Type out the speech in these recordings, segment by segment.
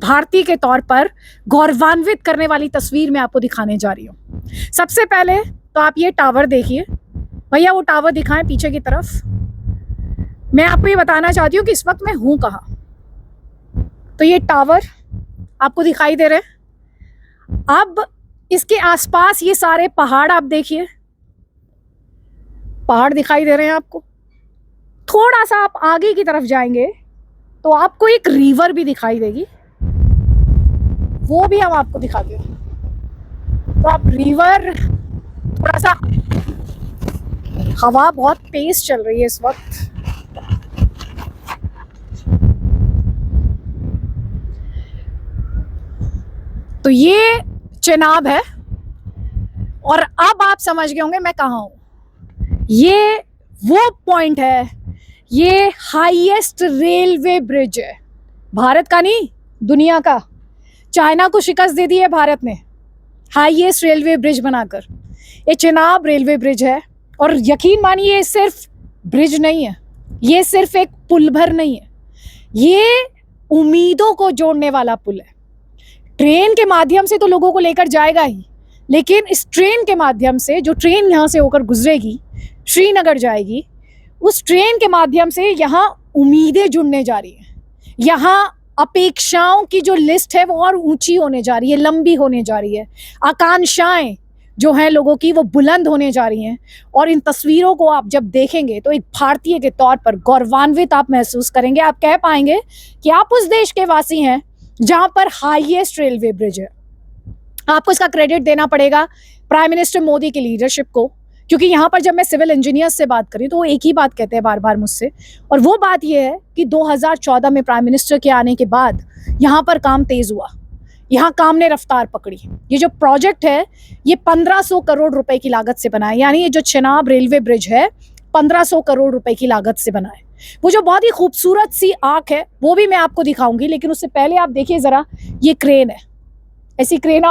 भारतीय के तौर पर गौरवान्वित करने वाली तस्वीर मैं आपको दिखाने जा रही हूँ। सबसे पहले तो आप ये टावर देखिए भैया, वो टावर दिखाएं पीछे की तरफ। मैं आपको ये बताना चाहती हूँ कि इस वक्त मैं हूँ कहाँ। तो ये टावर आपको दिखाई दे रहे हैं। अब इसके आसपास ये सारे पहाड़ आप देखिए, पहाड़ दिखाई दे रहे हैं आपको। थोड़ा सा आप आगे की तरफ जाएंगे तो आपको एक रिवर भी दिखाई देगी, वो भी हम आपको दिखाते हैं। तो आप रिवर, थोड़ा सा हवा बहुत तेज चल रही है इस वक्त। तो ये चेनाब है और अब आप समझ गए होंगे मैं कहाँ हूँ। ये वो पॉइंट है, ये हाईएस्ट रेलवे ब्रिज है, भारत का नहीं दुनिया का। चाइना को शिकस्त दे दी है भारत ने हाईएस्ट रेलवे ब्रिज बनाकर। ये चेनाब रेलवे ब्रिज है और यकीन मानिए ये सिर्फ ब्रिज नहीं है, ये सिर्फ एक पुल भर नहीं है, ये उम्मीदों को जोड़ने वाला पुल है। ट्रेन के माध्यम से तो लोगों को लेकर जाएगा ही, लेकिन इस ट्रेन के माध्यम से, जो ट्रेन यहाँ से होकर गुजरेगी, श्रीनगर जाएगी, उस ट्रेन के माध्यम से यहाँ उम्मीदें जुड़ने जा रही हैं। यहाँ अपेक्षाओं की जो लिस्ट है वो और ऊंची होने जा रही है, लंबी होने जा रही है। आकांक्षाएं जो हैं लोगों की वो बुलंद होने जा रही हैं। और इन तस्वीरों को आप जब देखेंगे तो एक भारतीय के तौर पर गौरवान्वित आप महसूस करेंगे। आप कह पाएंगे कि आप उस देश के वासी हैं जहां पर हाईएस्ट रेलवे ब्रिज है। आपको इसका क्रेडिट देना पड़ेगा प्राइम मिनिस्टर मोदी की लीडरशिप को, क्योंकि यहाँ पर जब मैं सिविल इंजीनियर्स से बात करी तो वो एक ही बात कहते हैं बार बार मुझसे, और वो बात ये है कि 2014 में प्राइम मिनिस्टर के आने के बाद यहाँ पर काम तेज हुआ, यहाँ काम ने रफ्तार पकड़ी। ये जो प्रोजेक्ट है ये 1500 करोड़ रुपए की लागत से बना है, यानी ये जो चेनाब रेलवे ब्रिज है 1500 करोड़ रुपए की लागत से बना है। वो जो बहुत ही खूबसूरत सी आंख है वो भी मैं आपको दिखाऊंगी, लेकिन उससे पहले आप देखिए जरा, ये क्रेन है। ऐसी क्रेन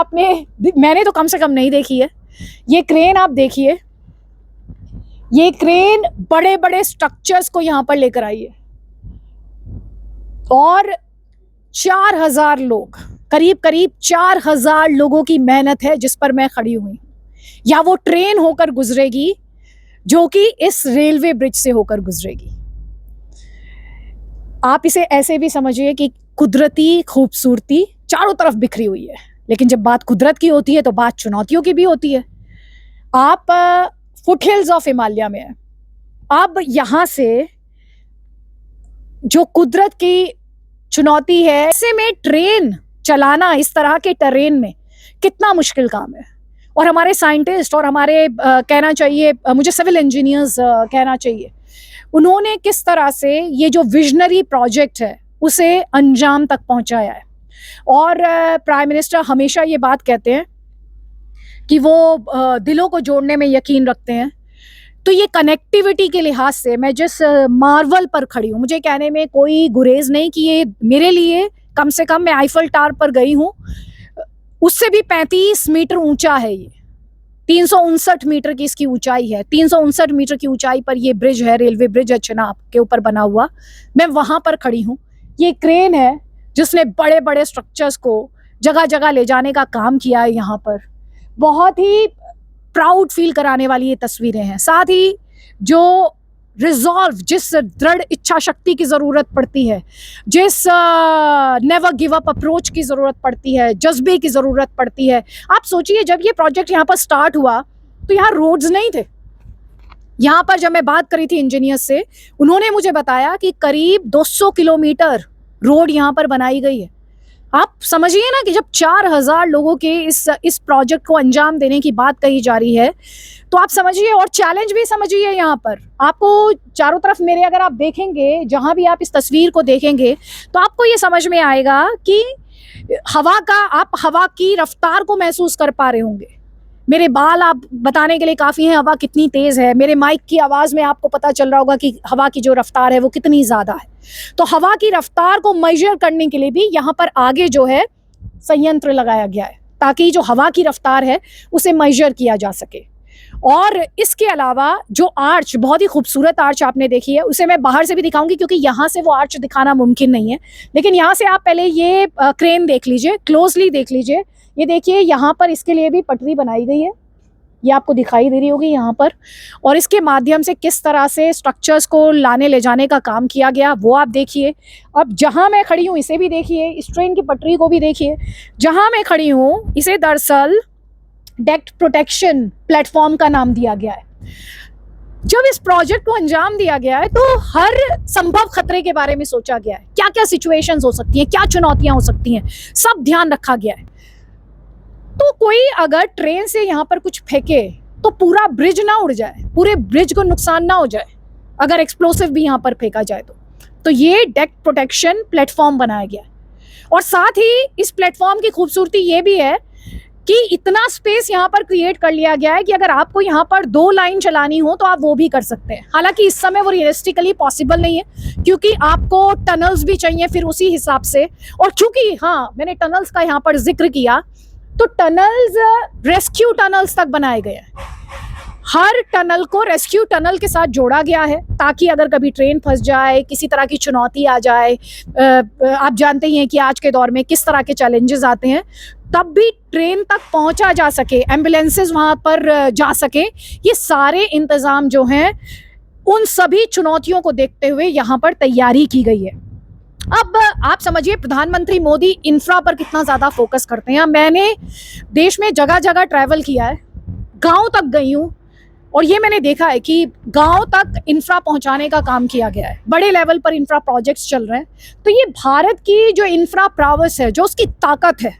मैंने तो कम से कम नहीं देखी है। ये क्रेन आप देखिए, ये क्रेन बड़े बड़े स्ट्रक्चर्स को यहां पर लेकर आई है और 4000 लोग, करीब करीब 4000 लोगों की मेहनत है जिस पर मैं खड़ी हुई हूं। या वो ट्रेन होकर गुजरेगी जो कि इस रेलवे ब्रिज से होकर गुजरेगी। आप इसे ऐसे भी समझिए कि कुदरती खूबसूरती चारों तरफ बिखरी हुई है, लेकिन जब बात कुदरत की होती है तो बात चुनौतियों की भी होती है। आप फुटहिल्स ऑफ हिमालय में है। अब यहां से जो कुदरत की चुनौती है, ऐसे में ट्रेन चलाना इस तरह के टेरेन में कितना मुश्किल काम है। और हमारे साइंटिस्ट और हमारे कहना चाहिए, मुझे सिविल इंजीनियर्स कहना चाहिए, उन्होंने किस तरह से ये जो विजनरी प्रोजेक्ट है उसे अंजाम तक पहुंचाया है। और प्राइम मिनिस्टर हमेशा ये बात कहते हैं कि वो दिलों को जोड़ने में यकीन रखते हैं। तो ये कनेक्टिविटी के लिहाज से मैं जिस मार्वल पर खड़ी हूँ, मुझे कहने में कोई गुरेज नहीं कि ये मेरे लिए, कम से कम मैं आईफल टावर पर गई हूँ, उससे भी 35 मीटर ऊंचा है। ये 359 मीटर की इसकी ऊंचाई है। 359 मीटर की ऊंचाई पर ये ब्रिज है, रेलवे ब्रिज है चेनाब के ऊपर बना हुआ। मैं वहां पर खड़ी हूँ। ये क्रेन है जिसने बड़े बड़े स्ट्रक्चर्स को जगह जगह ले जाने का काम किया है। यहाँ पर बहुत ही प्राउड फील कराने वाली ये तस्वीरें हैं। साथ ही जो रिजॉल्व, जिस दृढ़ इच्छा शक्ति की ज़रूरत पड़ती है, जिस नेवर गिव अप अप्रोच की ज़रूरत पड़ती है, जज्बे की ज़रूरत पड़ती है। आप सोचिए, जब ये प्रोजेक्ट यहाँ पर स्टार्ट हुआ तो यहाँ रोड्स नहीं थे। यहाँ पर जब मैं बात करी थी इंजीनियर से, उन्होंने मुझे बताया कि करीब 200 किलोमीटर रोड यहाँ पर बनाई गई है। आप समझिए ना कि जब 4000 लोगों के इस प्रोजेक्ट को अंजाम देने की बात कही जा रही है, तो आप समझिए, और चैलेंज भी समझिए। यहाँ पर आपको चारों तरफ मेरे, अगर आप देखेंगे, जहां भी आप इस तस्वीर को देखेंगे, तो आपको ये समझ में आएगा कि आप हवा की रफ्तार को महसूस कर पा रहे होंगे। मेरे बाल आप बताने के लिए काफ़ी हैं हवा कितनी तेज़ है। मेरे माइक की आवाज़ में आपको पता चल रहा होगा कि हवा की जो रफ्तार है वो कितनी ज़्यादा है। तो हवा की रफ्तार को मेजर करने के लिए भी यहाँ पर आगे जो है संयंत्र लगाया गया है, ताकि जो हवा की रफ्तार है उसे मेजर किया जा सके। और इसके अलावा जो आर्च, बहुत ही खूबसूरत आर्च आपने देखी है, उसे मैं बाहर से भी दिखाऊंगी क्योंकि यहाँ से वो आर्च दिखाना मुमकिन नहीं है, लेकिन यहाँ से आप पहले ये क्रेन देख लीजिए, क्लोजली देख लीजिए। ये देखिए यहाँ पर इसके लिए भी पटरी बनाई गई है, ये आपको दिखाई दे रही होगी यहाँ पर, और इसके माध्यम से किस तरह से स्ट्रक्चर्स को लाने ले जाने का काम किया गया वो आप देखिए। अब जहाँ मैं खड़ी हूँ इसे भी देखिए, इस ट्रेन की पटरी को भी देखिए। जहाँ मैं खड़ी हूँ इसे दरअसल डेक्ट प्रोटेक्शन प्लेटफॉर्म का नाम दिया गया है। जब इस प्रोजेक्ट को अंजाम दिया गया है तो हर संभव खतरे के बारे में सोचा गया है, क्या क्या सिचुएशंस हो सकती हैं, क्या चुनौतियां हो सकती हैं, सब ध्यान रखा गया है। तो कोई अगर ट्रेन से यहाँ पर कुछ फेंके तो पूरा ब्रिज ना उड़ जाए, पूरे ब्रिज को नुकसान ना हो जाए अगर एक्सप्लोसिव भी यहाँ पर फेंका जाए तो ये डेक्ट प्रोटेक्शन प्लेटफॉर्म बनाया गया है। और साथ ही इस प्लेटफॉर्म की खूबसूरती ये भी है कि इतना स्पेस यहाँ पर क्रिएट कर लिया गया है कि अगर आपको यहाँ पर 2 लाइन चलानी हो तो आप वो भी कर सकते हैं। हालांकि इस समय वो रियलिस्टिकली पॉसिबल नहीं है क्योंकि आपको टनल्स भी चाहिए फिर उसी हिसाब से। और चूंकि हाँ, मैंने टनल्स का यहाँ पर जिक्र किया तो टनल्स रेस्क्यू टनल्स तक बनाए गए हैं। हर टनल को रेस्क्यू टनल के साथ जोड़ा गया है ताकि अगर कभी ट्रेन फंस जाए, किसी तरह की चुनौती आ जाए, आप जानते ही हैं कि आज के दौर में किस तरह के चैलेंजेस आते हैं, तब भी ट्रेन तक पहुंचा जा सके, एम्बुलेंसेस वहां पर जा सके। ये सारे इंतजाम जो हैं उन सभी चुनौतियों को देखते हुए यहाँ पर तैयारी की गई है। अब आप समझिए प्रधानमंत्री मोदी इंफ्रा पर कितना ज़्यादा फोकस करते हैं। मैंने देश में जगह जगह ट्रैवल किया है, गांव तक गई हूँ और ये मैंने देखा है कि गांव तक इंफ्रा पहुंचाने का काम किया गया है, बड़े लेवल पर इंफ्रा प्रोजेक्ट्स चल रहे हैं। तो ये भारत की जो इंफ्रा प्रावस है, जो उसकी ताकत है,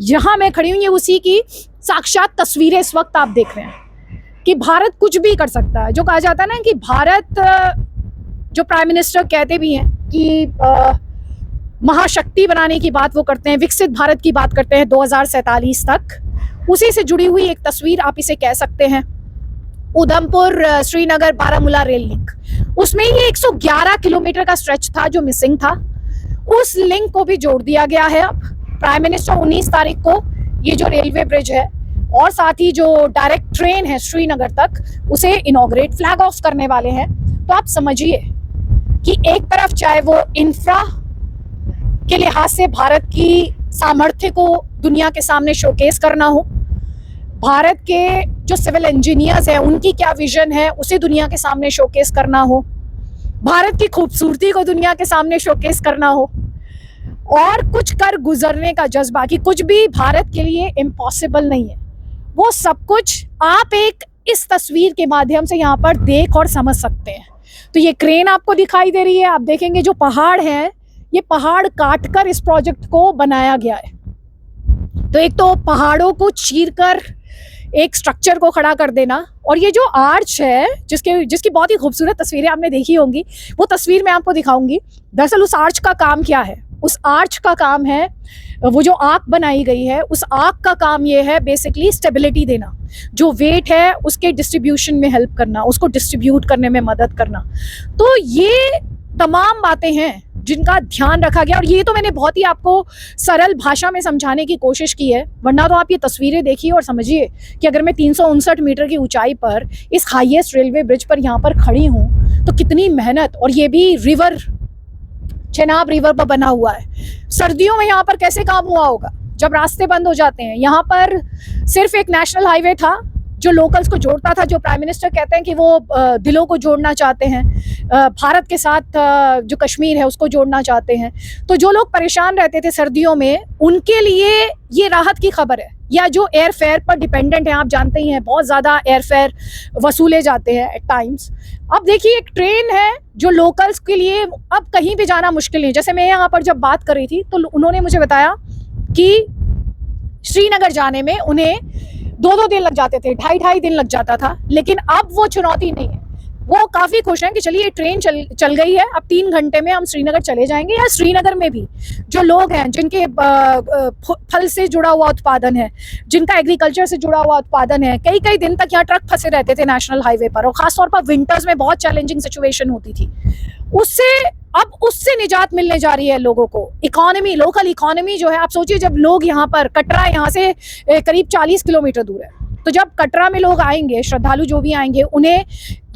जहाँ मैं खड़ी हूँ ये उसी की साक्षात तस्वीरें इस वक्त आप देख रहे हैं कि भारत कुछ भी कर सकता है। जो कहा जाता है ना कि भारत, जो प्राइम मिनिस्टर कहते भी हैं कि महाशक्ति बनाने की बात वो करते हैं, विकसित भारत की बात करते हैं 2047 तक, उसी से जुड़ी हुई एक तस्वीर आप इसे कह सकते हैं। उधमपुर श्रीनगर बारामूला रेल लिंक, उसमें ये 111 किलोमीटर का स्ट्रेच था जो मिसिंग था, उस लिंक को भी जोड़ दिया गया है। अब प्राइम मिनिस्टर 19 तारीख को ये जो रेलवे ब्रिज है और साथ ही जो डायरेक्ट ट्रेन है श्रीनगर तक, उसे इनॉग्रेट, फ्लैग ऑफ करने वाले हैं। तो आप समझिए कि एक तरफ चाहे वो इंफ्रा के लिहाज से भारत की सामर्थ्य को दुनिया के सामने शोकेस करना हो, भारत के जो सिविल इंजीनियर्स हैं उनकी क्या विजन है उसे दुनिया के सामने शोकेस करना हो, भारत की खूबसूरती को दुनिया के सामने शोकेस करना हो, और कुछ कर गुजरने का जज्बा कि कुछ भी भारत के लिए इम्पॉसिबल नहीं है, वो सब कुछ आप एक इस तस्वीर के माध्यम से यहाँ पर देख और समझ सकते हैं। तो ये क्रेन आपको दिखाई दे रही है, आप देखेंगे जो पहाड़ हैं, ये पहाड़ काटकर इस प्रोजेक्ट को बनाया गया है। तो एक तो पहाड़ों को चीरकर एक स्ट्रक्चर को खड़ा कर देना, और ये जो आर्च है जिसकी बहुत ही खूबसूरत तस्वीरें आपने देखी होंगी, वो तस्वीर मैं आपको दिखाऊंगी। दरअसल उस आर्च का काम क्या है? उस आर्च का काम है, वो जो आर्क बनाई गई है, उस आर्क का काम ये है बेसिकली स्टेबिलिटी देना, जो वेट है उसके डिस्ट्रीब्यूशन में हेल्प करना, उसको डिस्ट्रीब्यूट करने में मदद करना। तो ये तमाम बातें हैं जिनका ध्यान रखा गया, और ये तो मैंने बहुत ही आपको सरल भाषा में समझाने की कोशिश की है, वरना तो आप ये तस्वीरें देखिए और समझिए कि अगर मैं 359 मीटर की ऊंचाई पर इस हाईएस्ट रेलवे ब्रिज पर यहाँ पर खड़ी हूँ तो कितनी मेहनत, और ये भी रिवर, चेनाब रिवर पर बना हुआ है। सर्दियों में यहाँ पर कैसे काम हुआ होगा जब रास्ते बंद हो जाते हैं। यहाँ पर सिर्फ एक नेशनल हाईवे था जो लोकल्स को जोड़ता था, जो प्राइम मिनिस्टर कहते हैं कि वो दिलों को जोड़ना चाहते हैं, भारत के साथ जो कश्मीर है उसको जोड़ना चाहते हैं। तो जो लोग परेशान रहते थे सर्दियों में, उनके लिए ये राहत की खबर है। या जो एयर फेयर पर डिपेंडेंट हैं, आप जानते ही हैं बहुत ज़्यादा एयर फेयर वसूले जाते हैं एट टाइम्स। अब देखिए एक ट्रेन है जो लोकल्स के लिए अब कहीं भी जाना मुश्किल नहीं। जैसे मैं यहाँ पर जब बात कर रही थी तो उन्होंने मुझे बताया कि श्रीनगर जाने में उन्हें 2-2 दिन लग जाते थे, 2.5 दिन लग जाता था, लेकिन अब वो चुनौती नहीं है। वो काफ़ी खुश हैं कि चलिए ट्रेन चल गई है, अब 3 घंटे में हम श्रीनगर चले जाएंगे। या श्रीनगर में भी जो लोग हैं जिनके फल से जुड़ा हुआ उत्पादन है, जिनका एग्रीकल्चर से जुड़ा हुआ उत्पादन है, कई कई दिन तक यहाँ ट्रक फंसे रहते थे नेशनल हाईवे पर, और खासतौर पर विंटर्स में बहुत चैलेंजिंग सिचुएशन होती थी, उससे निजात मिलने जा रही है लोगों को। इकोनॉमी, लोकल इकोनॉमी जो है, आप सोचिए जब लोग यहाँ पर, कटरा यहाँ से करीब 40 किलोमीटर दूर है, तो जब कटरा में लोग आएंगे, श्रद्धालु जो भी आएंगे, उन्हें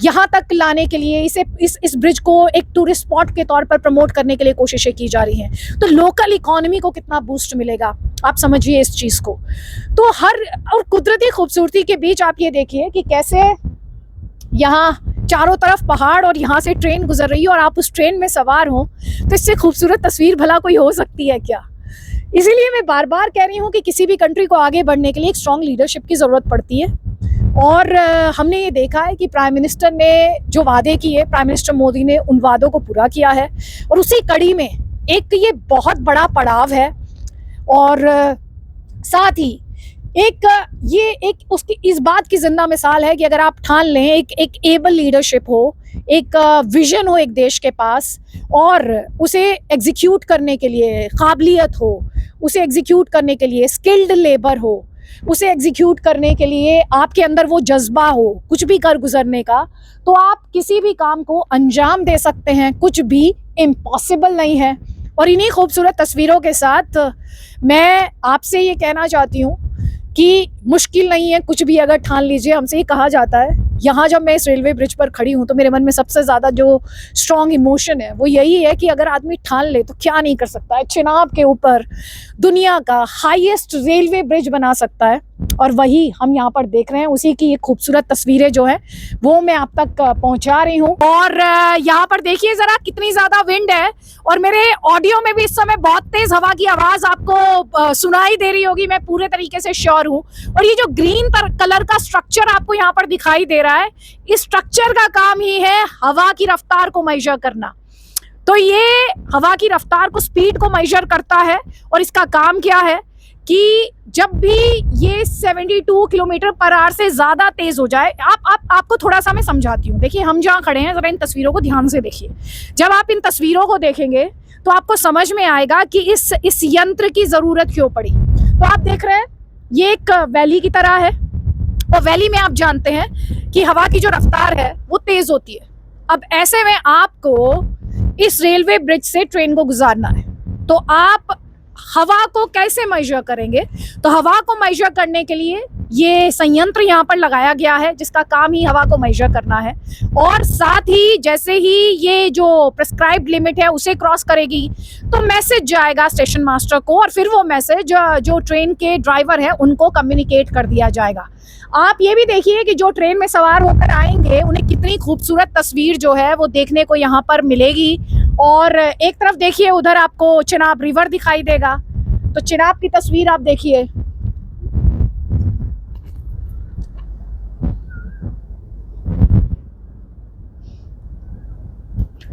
यहाँ तक लाने के लिए इस ब्रिज को एक टूरिस्ट स्पॉट के तौर पर प्रमोट करने के लिए कोशिशें की जा रही हैं। तो लोकल इकोनॉमी को कितना बूस्ट मिलेगा, आप समझिए इस चीज़ को। तो और कुदरती खूबसूरती के बीच आप ये देखिए कि कैसे यहाँ चारों तरफ पहाड़ और यहाँ से ट्रेन गुजर रही है और आप उस ट्रेन में सवार हो, तो इससे खूबसूरत तस्वीर भला कोई हो सकती है क्या। इसीलिए मैं बार बार कह रही हूँ कि किसी भी कंट्री को आगे बढ़ने के लिए एक स्ट्रॉन्ग लीडरशिप की ज़रूरत पड़ती है। और हमने ये देखा है कि प्राइम मिनिस्टर ने जो वादे किए, प्राइम मिनिस्टर मोदी ने उन वादों को पूरा किया है। और उसी कड़ी में एक ये बहुत बड़ा पड़ाव है, और साथ ही उसकी इस बात की जिंदा मिसाल है कि अगर आप ठान लें, एक एबल लीडरशिप हो, एक विजन हो एक देश के पास, और उसे एग्जीक्यूट करने के लिए काबिलियत हो, उसे एग्जीक्यूट करने के लिए स्किल्ड लेबर हो, उसे एग्जीक्यूट करने के लिए आपके अंदर वो जज्बा हो कुछ भी कर गुजरने का, तो आप किसी भी काम को अंजाम दे सकते हैं। कुछ भी इम्पॉसिबल नहीं है। और इन्हीं खूबसूरत तस्वीरों के साथ मैं आपसे ये कहना चाहती हूँ कि मुश्किल नहीं है कुछ भी अगर ठान लीजिए। हमसे ये कहा जाता है, यहाँ जब मैं इस रेलवे ब्रिज पर खड़ी हूँ तो मेरे मन में सबसे ज़्यादा जो स्ट्रॉन्ग इमोशन है वो यही है कि अगर आदमी ठान ले तो क्या नहीं कर सकता है। चिनाब के ऊपर दुनिया का हाईएस्ट रेलवे ब्रिज बना सकता है, और वही हम यहाँ पर देख रहे हैं। उसी की ये खूबसूरत तस्वीरें जो हैं वो मैं आप तक पहुँचा रही हूँ। और यहाँ पर देखिए ज़रा कितनी ज़्यादा विंड है, और मेरे ऑडियो में भी इस समय बहुत तेज़ हवा की आवाज़ आपको सुनाई दे रही होगी, मैं पूरे तरीके से श्योर हूँ। और ये जो ग्रीन कलर का स्ट्रक्चर आपको यहाँ पर दिखाई दे रहा है, इस स्ट्रक्चर का काम ही है हवा की रफ्तार को मेजर करना। तो ये हवा की रफ्तार को, स्पीड को मेजर करता है, और इसका काम क्या है कि जब भी ये 72 किलोमीटर पर आवर से ज़्यादा तेज़ हो जाए, आपको थोड़ा सा मैं समझाती हूँ। देखिए हम जहाँ खड़े हैं, ज़रा इन तस्वीरों को ध्यान से देखिए। जब आप इन तस्वीरों को देखेंगे तो आपको समझ में आएगा कि इस यंत्र की ज़रूरत क्यों पड़ी। तो आप देख रहे हैं ये एक वैली की तरह है, और वैली में आप जानते हैं कि हवा की जो रफ्तार है वो तेज़ होती है। अब ऐसे में आपको इस रेलवे ब्रिज से ट्रेन को गुजारना है, तो आप हवा को कैसे मेजर करेंगे? तो हवा को मेजर करने के लिए ये संयंत्र यहाँ पर लगाया गया है जिसका काम ही हवा को मेजर करना है। और साथ ही जैसे ही ये जो प्रिस्क्राइब्ड लिमिट है उसे क्रॉस करेगी तो मैसेज जाएगा स्टेशन मास्टर को, और फिर वो मैसेज जो ट्रेन के ड्राइवर है उनको कम्युनिकेट कर दिया जाएगा। आप ये भी देखिए कि जो ट्रेन में सवार होकर आएंगे उन्हें कितनी खूबसूरत तस्वीर जो है वो देखने को यहाँ पर मिलेगी। और एक तरफ देखिए उधर आपको चिनाब रिवर दिखाई देगा, तो चिनाब की तस्वीर आप देखिए।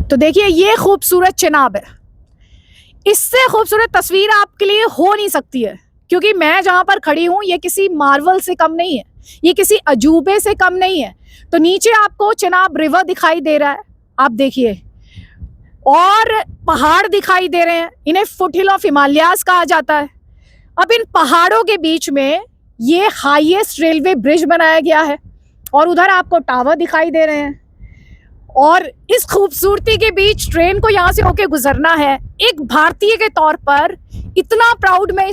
तो देखिए ये खूबसूरत चिनाब है, इससे खूबसूरत तस्वीर आपके लिए हो नहीं सकती है, क्योंकि मैं जहां पर खड़ी हूं ये किसी मार्वल से कम नहीं है, ये किसी अजूबे से कम नहीं है। तो नीचे आपको चिनाब रिवर दिखाई दे रहा है, आप देखिए, और पहाड़ दिखाई दे रहे हैं, इन्हें फुटहिल ऑफ हिमालयाज कहा जाता है। अब इन पहाड़ों के बीच में ये हाईएस्ट रेलवे ब्रिज बनाया गया है, और उधर आपको टावर दिखाई दे रहे हैं, और इस खूबसूरती के बीच ट्रेन को यहाँ से होके गुजरना है। एक भारतीय के तौर पर इतना प्राउड मैं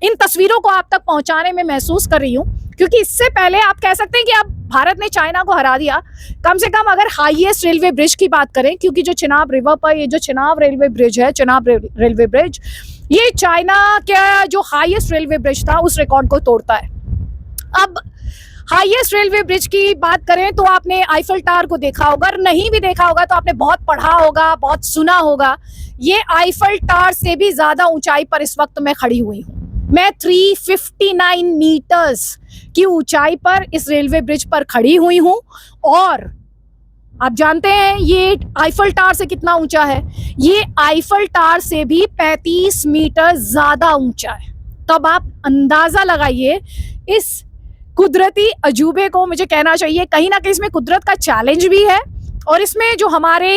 इन तस्वीरों को आप तक पहुंचाने में महसूस कर रही हूँ, क्योंकि इससे पहले आप कह सकते हैं कि अब भारत ने चाइना को हरा दिया। कम से कम अगर हाईएस्ट रेलवे ब्रिज की बात करें, क्योंकि जो चिनाब रिवर पर ये जो चिनाब रेलवे ब्रिज है, चिनाब रेलवे ब्रिज, ये चाइना का जो हाईएस्ट रेलवे ब्रिज था उस रिकॉर्ड को तोड़ता है। अब हाईएस्ट रेलवे ब्रिज की बात करें तो आपने आईफल टावर को देखा होगा, और नहीं भी देखा होगा तो आपने बहुत पढ़ा होगा, बहुत सुना होगा। ये आईफल टावर से भी ज्यादा ऊंचाई पर इस वक्त मैं खड़ी हुई हूँ। मैं 359 मीटर्स की ऊंचाई पर इस रेलवे ब्रिज पर खड़ी हुई हूँ, और आप जानते हैं ये आईफल टावर से कितना ऊंचा है? ये आईफल टावर से भी 35 मीटर ज्यादा ऊंचा है। तब आप अंदाजा लगाइए इस कुदरती अजूबे को। मुझे कहना चाहिए कहीं ना कहीं इसमें कुदरत का चैलेंज भी है, और इसमें जो हमारे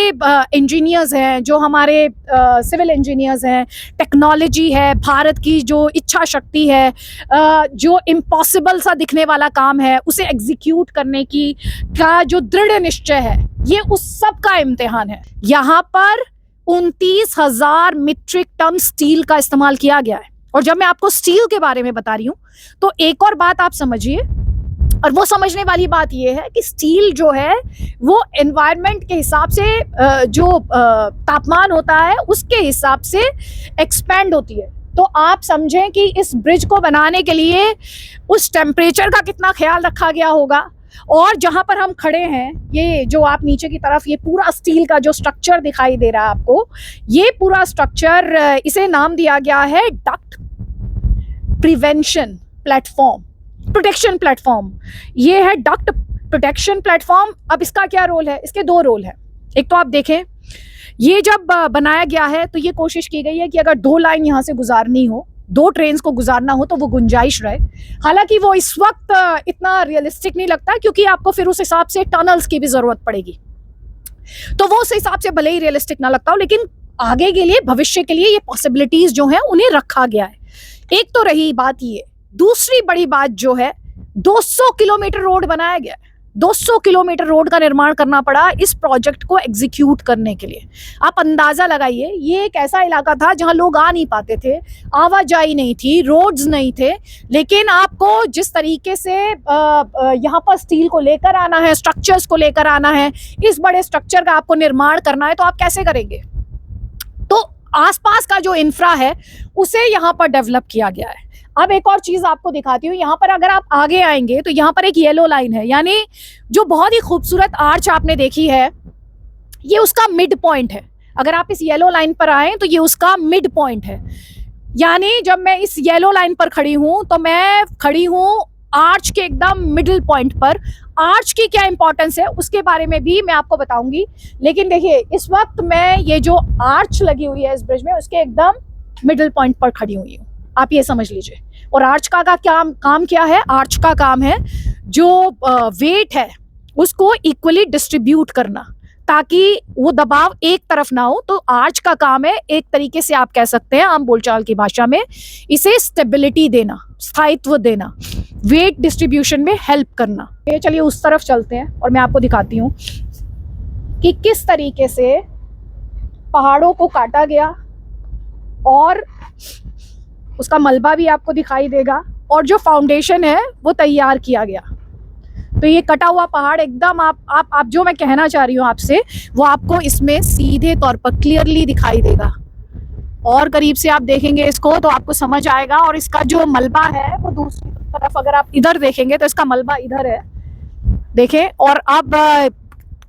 इंजीनियर्स हैं, जो हमारे सिविल इंजीनियर्स हैं, टेक्नोलॉजी है, भारत की जो इच्छा शक्ति है, जो इम्पॉसिबल सा दिखने वाला काम है उसे एग्जीक्यूट करने की का जो दृढ़ निश्चय है, ये उस सब का इम्तिहान है। यहाँ पर 29,000 मीट्रिक टन स्टील का इस्तेमाल किया गया है। और जब मैं आपको स्टील के बारे में बता रही हूं तो एक और बात आप समझिए, और वो समझने वाली बात ये है कि स्टील जो है वो एनवायरनमेंट के हिसाब से जो तापमान होता है उसके हिसाब से एक्सपेंड होती है। तो आप समझें कि इस ब्रिज को बनाने के लिए उस टेम्परेचर का कितना ख्याल रखा गया होगा। और जहां पर हम खड़े हैं, ये जो आप नीचे की तरफ ये पूरा स्टील का जो स्ट्रक्चर दिखाई दे रहा है आपको, ये पूरा स्ट्रक्चर, इसे नाम दिया गया है duct prevention platform, protection platform. ये है डक्ट प्रोटेक्शन प्लेटफॉर्म। अब इसका क्या रोल है? इसके दो रोल है। एक तो आप देखें, ये जब बनाया गया है तो ये कोशिश की गई है कि अगर 2 लाइन यहाँ से गुजारनी हो, 2 ट्रेन्स को गुजारना हो तो वो गुंजाइश रहे। हालांकि वो इस वक्त इतना रियलिस्टिक नहीं लगता, क्योंकि आपको फिर उस हिसाब से टनल्स की भी जरूरत पड़ेगी। तो वो उस हिसाब से भले ही रियलिस्टिक ना लगता हो, लेकिन आगे के लिए, भविष्य के लिए ये पॉसिबिलिटीज जो है उन्हें रखा गया है। एक तो रही बात ये। दूसरी बड़ी बात जो है, 200 किलोमीटर रोड बनाया गया है। 200 किलोमीटर रोड का निर्माण करना पड़ा इस प्रोजेक्ट को एग्जीक्यूट करने के लिए। आप अंदाजा लगाइए, ये एक ऐसा इलाका था जहां लोग आ नहीं पाते थे, आवाजाही नहीं थी, रोड्स नहीं थे, लेकिन आपको जिस तरीके से यहाँ पर स्टील को लेकर आना है, स्ट्रक्चर्स को लेकर आना है, इस बड़े स्ट्रक्चर का आपको निर्माण करना है, तो आप कैसे करेंगे? तो आसपास का जो इंफ्रा है उसे यहाँ पर डेवलप किया गया है। अब एक और चीज आपको दिखाती हूँ। यहाँ पर अगर आप आगे आएंगे तो यहाँ पर एक येलो लाइन है, यानी जो बहुत ही खूबसूरत आर्च आपने देखी है, ये उसका मिड पॉइंट है। अगर आप इस येलो लाइन पर आए तो ये उसका मिड पॉइंट है। यानी जब मैं इस येलो लाइन पर खड़ी हूँ तो मैं खड़ी हूँ आर्च के एकदम मिडिल पॉइंट पर। आर्च की क्या इंपॉर्टेंस है उसके बारे में भी मैं आपको बताऊंगी, लेकिन देखिए इस वक्त मैं ये जो आर्च लगी हुई है इस ब्रिज में, उसके एकदम मिडिल पॉइंट पर खड़ी हुई हूँ, आप ये समझ लीजिए। और आर्च का काम क्या है? आर्च का काम है जो वेट है उसको इक्वली डिस्ट्रीब्यूट करना, ताकि वो दबाव एक तरफ ना हो। तो आर्च का काम है, एक तरीके से आप कह सकते हैं आम बोलचाल की भाषा में, इसे स्टेबिलिटी देना, स्थायित्व देना, वेट डिस्ट्रीब्यूशन में हेल्प करना। ये चलिए उस तरफ चलते हैं और मैं आपको दिखाती हूँ कि किस तरीके से पहाड़ों को काटा गया, और उसका मलबा भी आपको दिखाई देगा, और जो फाउंडेशन है वो तैयार किया गया। तो ये कटा हुआ पहाड़ एकदम आप जो मैं कहना चाह रही हूँ आपसे, वो आपको इसमें सीधे तौर पर क्लियरली दिखाई देगा। और करीब से आप देखेंगे इसको तो आपको समझ आएगा। और इसका जो मलबा है वो दूसरी तरफ, अगर आप इधर देखेंगे तो इसका मलबा इधर है, देखें। और अब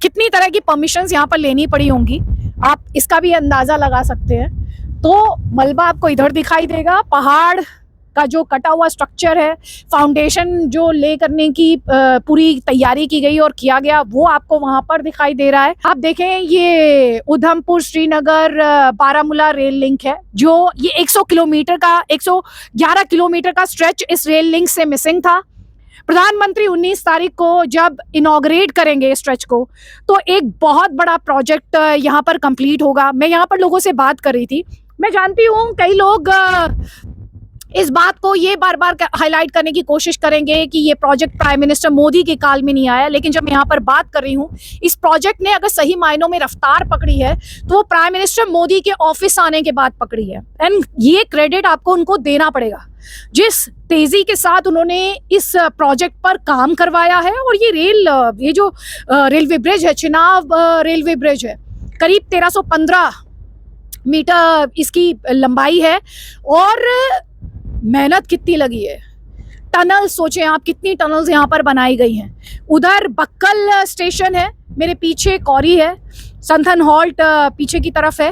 कितनी तरह की परमिशंस यहाँ पर लेनी पड़ी होंगी, आप इसका भी अंदाजा लगा सकते हैं। तो मलबा आपको इधर दिखाई देगा, पहाड़ का जो कटा हुआ स्ट्रक्चर है, फाउंडेशन जो ले करने की पूरी तैयारी की गई और किया गया, वो आपको वहां पर दिखाई दे रहा है। आप देखें, ये उधमपुर श्रीनगर बारामूला रेल लिंक है, जो ये 111 किलोमीटर का स्ट्रेच इस रेल लिंक से मिसिंग था। प्रधानमंत्री 19 तारीख को जब इनॉग्रेट करेंगे स्ट्रेच को, तो एक बहुत बड़ा प्रोजेक्ट यहाँ पर कंप्लीट होगा। मैं यहाँ पर लोगों से बात कर रही थी, मैं जानती हूँ कई लोग इस बात को ये बार बार हाईलाइट करने की कोशिश करेंगे कि ये प्रोजेक्ट प्राइम मिनिस्टर मोदी के काल में नहीं आया, लेकिन जब मैं यहाँ पर बात कर रही हूँ, इस प्रोजेक्ट ने अगर सही मायनों में रफ्तार पकड़ी है तो वो प्राइम मिनिस्टर मोदी के ऑफिस आने के बाद पकड़ी है। एंड ये क्रेडिट आपको उनको देना पड़ेगा, जिस तेजी के साथ उन्होंने इस प्रोजेक्ट पर काम करवाया है। और ये जो रेलवे ब्रिज है, चिनाब रेलवे ब्रिज है, करीब 1315 मीटर इसकी लंबाई है। और मेहनत कितनी लगी है, टनल सोचें आप, कितनी टनल्स यहाँ पर बनाई गई हैं। उधर बक्कल स्टेशन है, मेरे पीछे कौरी है, संथन हॉल्ट पीछे की तरफ है।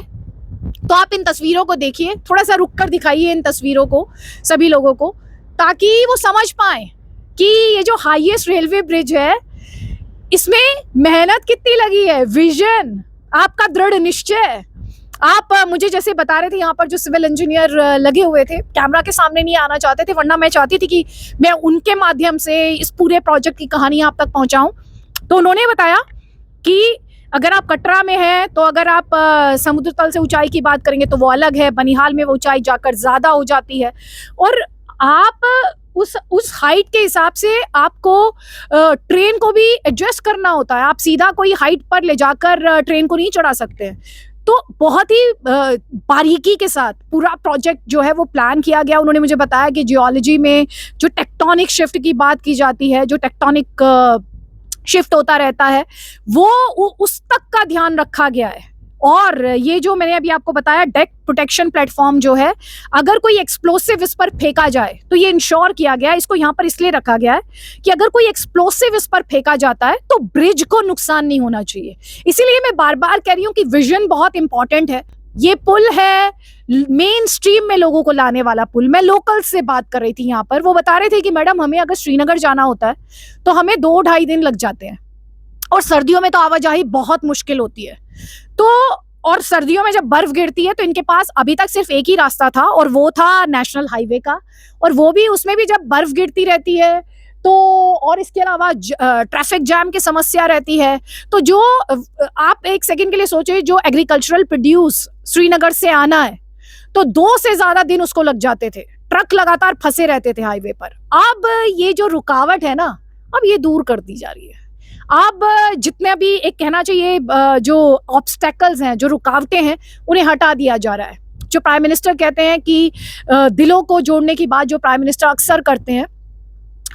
तो आप इन तस्वीरों को देखिए, थोड़ा सा रुक कर दिखाइए इन तस्वीरों को सभी लोगों को, ताकि वो समझ पाए कि ये जो हाईएस्ट रेलवे ब्रिज है, इसमें मेहनत कितनी लगी है, विजन, आपका दृढ़ निश्चय। आप मुझे जैसे बता रहे थे, यहाँ पर जो सिविल इंजीनियर लगे हुए थे, कैमरा के सामने नहीं आना चाहते थे, वरना मैं चाहती थी कि मैं उनके माध्यम से इस पूरे प्रोजेक्ट की कहानी आप तक पहुंचाऊं। तो उन्होंने बताया कि अगर आप कटरा में हैं तो अगर आप समुद्र तल से ऊंचाई की बात करेंगे तो वो अलग है, बनिहाल में वो ऊंचाई जाकर ज़्यादा हो जाती है, और आप उस हाइट के हिसाब से आपको ट्रेन को भी एडजस्ट करना होता है। आप सीधा कोई हाइट पर ले जाकर ट्रेन को नहीं चढ़ा सकते हैं। तो बहुत ही बारीकी के साथ पूरा प्रोजेक्ट जो है वो प्लान किया गया। उन्होंने मुझे बताया कि जियोलॉजी में जो टेक्टोनिक शिफ्ट की बात की जाती है, जो टेक्टोनिक शिफ्ट होता रहता है, वो उस तक का ध्यान रखा गया है। और ये जो मैंने अभी आपको बताया डेक प्रोटेक्शन प्लेटफॉर्म जो है, अगर कोई एक्सप्लोसिव इस पर फेंका जाए तो ये इंश्योर किया गया है, इसको यहाँ पर इसलिए रखा गया है कि अगर कोई एक्सप्लोसिव इस पर फेंका जाता है तो ब्रिज को नुकसान नहीं होना चाहिए। इसीलिए मैं बार बार कह रही हूँ कि विजन बहुत इंपॉर्टेंट है। ये पुल है मेन स्ट्रीम में लोगों को लाने वाला पुल। मैं लोकल से बात कर रही थी यहाँ पर, वो बता रहे थे कि मैडम हमें अगर श्रीनगर जाना होता है तो हमें 2-2.5 दिन लग जाते हैं, और सर्दियों में तो आवाजाही बहुत मुश्किल होती है। तो और सर्दियों में जब बर्फ गिरती है तो इनके पास अभी तक सिर्फ एक ही रास्ता था, और वो था नेशनल हाईवे का, और वो भी उसमें भी जब बर्फ गिरती रहती है तो, और इसके अलावा ट्रैफिक जैम की समस्या रहती है। तो जो आप एक सेकंड के लिए सोचिए, जो एग्रीकल्चरल प्रोड्यूस श्रीनगर से आना है तो 2 से ज्यादा दिन उसको लग जाते थे, ट्रक लगातार फंसे रहते थे हाईवे पर। अब ये जो रुकावट है ना, अब ये दूर कर दी जा रही है। अब जितने भी एक कहना चाहिए जो ऑब्स्टेकल्स हैं, जो रुकावटें हैं, उन्हें हटा दिया जा रहा है। जो प्राइम मिनिस्टर कहते हैं कि दिलों को जोड़ने की बात जो प्राइम मिनिस्टर अक्सर करते हैं,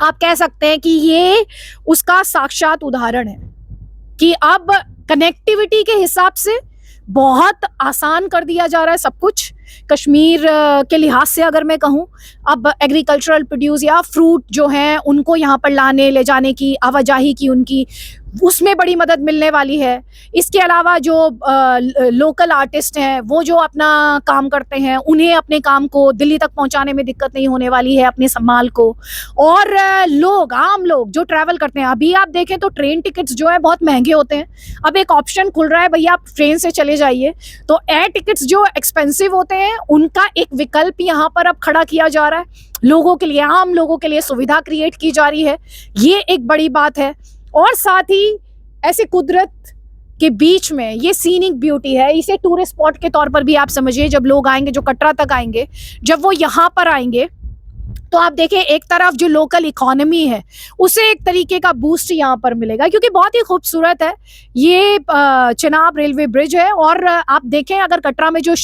आप कह सकते हैं कि ये उसका साक्षात उदाहरण है कि अब कनेक्टिविटी के हिसाब से बहुत आसान कर दिया जा रहा है सब कुछ। कश्मीर के लिहाज से अगर मैं कहूँ, अब एग्रीकल्चरल प्रोड्यूस या फ्रूट जो हैं उनको यहाँ पर लाने ले जाने की, आवाजाही की उनकी, उसमें बड़ी मदद मिलने वाली है। इसके अलावा जो लोकल आर्टिस्ट हैं, वो जो अपना काम करते हैं, उन्हें अपने काम को दिल्ली तक पहुंचाने में दिक्कत नहीं होने वाली है, अपने सम्माल को। और लोग, आम लोग जो ट्रैवल करते हैं, अभी आप देखें तो ट्रेन टिकट्स जो है बहुत महंगे होते हैं। अब एक ऑप्शन खुल रहा है, भैया आप ट्रेन से चले जाइए, तो एयर टिकट्स जो एक्सपेंसिव होते हैं उनका एक विकल्प यहाँ पर अब खड़ा किया जा रहा है। लोगों के लिए, आम लोगों के लिए सुविधा क्रिएट की जा रही है। ये एक बड़ी बात है। और साथ ही ऐसे कुदरत के बीच में ये सीनिक ब्यूटी है, इसे टूरिस्ट स्पॉट के तौर पर भी आप समझिए। जब लोग आएंगे, जो कटरा तक आएंगे, जब वो यहाँ पर आएंगे तो आप देखिए, एक तरफ जो लोकल इकोनॉमी है उसे एक तरीके का बूस्ट यहाँ पर मिलेगा, क्योंकि बहुत ही खूबसूरत है ये चिनाब रेलवे ब्रिज है। और आप देखें, अगर कटरा में जो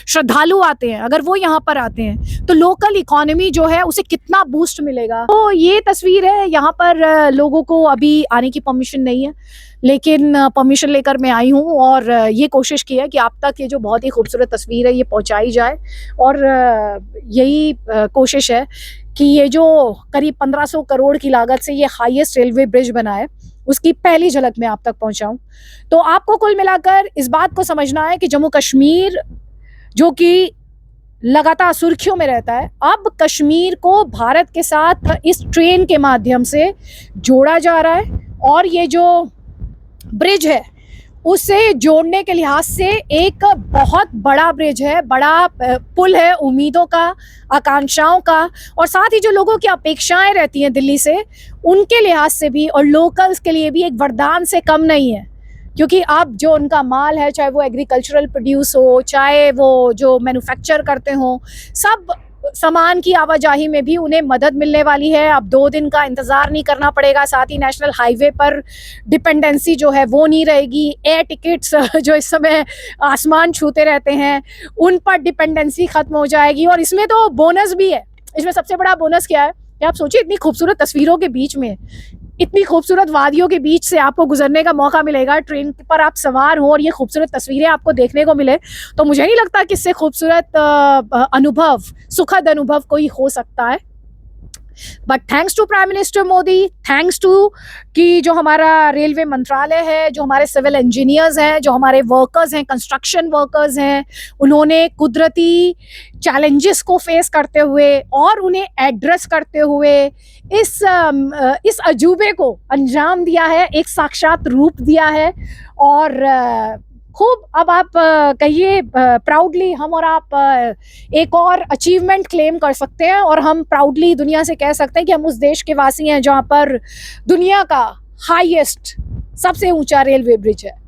श्रद्धालु आते हैं, अगर वो यहाँ पर आते हैं तो लोकल इकोनॉमी जो है उसे कितना बूस्ट मिलेगा। तो ये तस्वीर है। यहाँ पर लोगों को अभी आने की परमिशन नहीं है, लेकिन परमिशन लेकर मैं आई हूँ और ये कोशिश की है कि आप तक ये जो बहुत ही खूबसूरत तस्वीर है ये पहुँचाई जाए। और यही कोशिश है कि ये जो करीब 1500 करोड़ की लागत से ये हाईएस्ट रेलवे ब्रिज बना है, उसकी पहली झलक मैं आप तक पहुँचाऊँ। तो आपको कुल मिलाकर इस बात को समझना है कि जम्मू कश्मीर, जो कि लगातार सुर्खियों में रहता है, अब कश्मीर को भारत के साथ इस ट्रेन के माध्यम से जोड़ा जा रहा है। और ये जो ब्रिज है उसे जोड़ने के लिहाज से एक बहुत बड़ा ब्रिज है, बड़ा पुल है उम्मीदों का, आकांक्षाओं का, और साथ ही जो लोगों की अपेक्षाएं रहती हैं दिल्ली से, उनके लिहाज से भी, और लोकल्स के लिए भी एक वरदान से कम नहीं है। क्योंकि अब जो उनका माल है, चाहे वो एग्रीकल्चरल प्रोड्यूस हो, चाहे वो जो मैन्युफैक्चर करते हों, सब सामान की आवाजाही में भी उन्हें मदद मिलने वाली है। अब 2 दिन का इंतज़ार नहीं करना पड़ेगा। साथ ही नेशनल हाईवे पर डिपेंडेंसी जो है वो नहीं रहेगी। एयर टिकट्स जो इस समय आसमान छूते रहते हैं, उन पर डिपेंडेंसी ख़त्म हो जाएगी। और इसमें तो बोनस भी है। इसमें सबसे बड़ा बोनस क्या है कि आप सोचिए, इतनी खूबसूरत तस्वीरों के बीच में, इतनी खूबसूरत वादियों के बीच से आपको गुजरने का मौका मिलेगा। ट्रेन पर आप सवार हो और ये खूबसूरत तस्वीरें आपको देखने को मिले, तो मुझे नहीं लगता कि इससे खूबसूरत अनुभव, सुखद अनुभव कोई हो सकता है। But thanks to prime minister Modi, thanks to कि जो हमारा रेलवे मंत्रालय है, जो हमारे सिविल इंजीनियर्स हैं, जो हमारे वर्कर्स हैं, कंस्ट्रक्शन वर्कर्स हैं, उन्होंने कुदरती चैलेंजेस को फेस करते हुए और उन्हें एड्रेस करते हुए इस अजूबे को अंजाम दिया है, एक साक्षात रूप दिया है। और खूब, अब आप कहिए प्राउडली, हम और आप एक और अचीवमेंट क्लेम कर सकते हैं, और हम प्राउडली दुनिया से कह सकते हैं कि हम उस देश के वासी हैं जहां पर दुनिया का हाईएस्ट, सबसे ऊंचा रेलवे ब्रिज है।